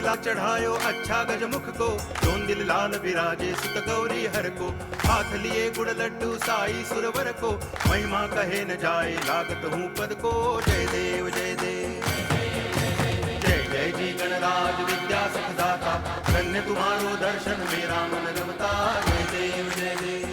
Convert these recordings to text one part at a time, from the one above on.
ला चढ़ायो अच्छा गजमुख को, दोन दिल लाल विराजे सुत गौरी हर को, हाथ लिए गुड़ लड्डू साई सुरवर को, महिमा कहे न जाए लागत हूँ पद को। जय देव जय देव जय जय जी गणराज विद्या सुखदाता, धन्य तुम्हारो दर्शन मेरा मन रमता। जय देव जय देव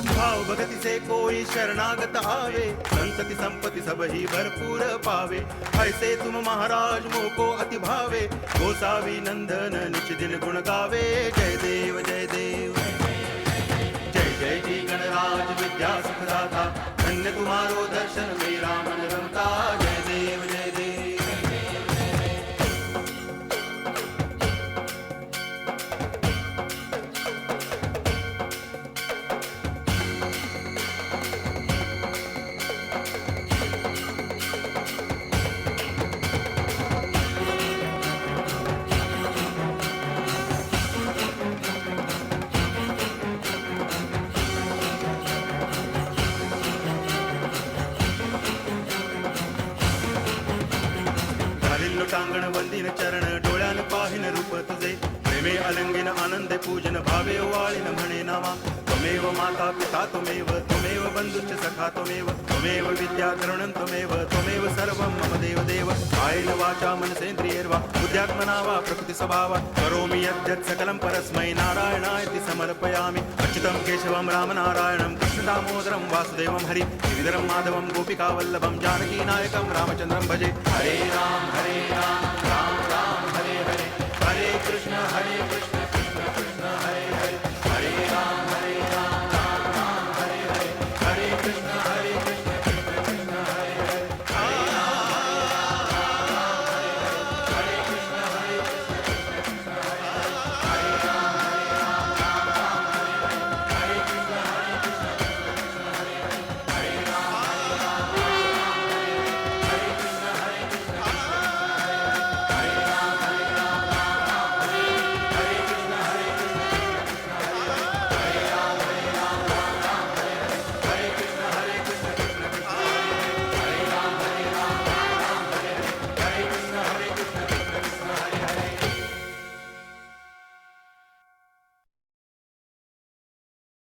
भाव भगति से कोई शरणागत आवे, संतति संपत्ति सब ही भरपूर पावे। ऐसे तुम महाराज मोको अति भावे, गोसावी नंदन निच दिन गुण गावे। जय देव जय देव जय जय जी गणराज विद्या सुखदाता, धन्य तुम्हारो दर्शन मेरा मन रमता। जय देव जय देव टांगण वंदिन चरण, डोळ्यान पाहिन रूप तुझे, प्रेमे अलंगिन आनंद पूजन, भावे वाळीन म्हणे नामा। त्वमेव माता पिता त्वमेव, त्वमेव बंधुश्च सखा त्वमेव, त्वमेव विद्या द्रविणं त्वमेव, त्वमेव सर्वं मम देव देव। कायेन वाचा मनसेन्द्रियैर्वा बुद्ध्यात्मना वा प्रकृति स्वभावात् करोमि यद्यत् सकलं परस्मै नारायणायति समर्पयामि। अच्युतं केशवं रामनारायणं कृष्ण दामोदरं वासुदेवं हरि गिरिधरं माधवं गोपिकावल्लभं जानकी नायकं रामचन्द्रं भजे। हरे राम राम राम हरे हरे, हरे कृष्ण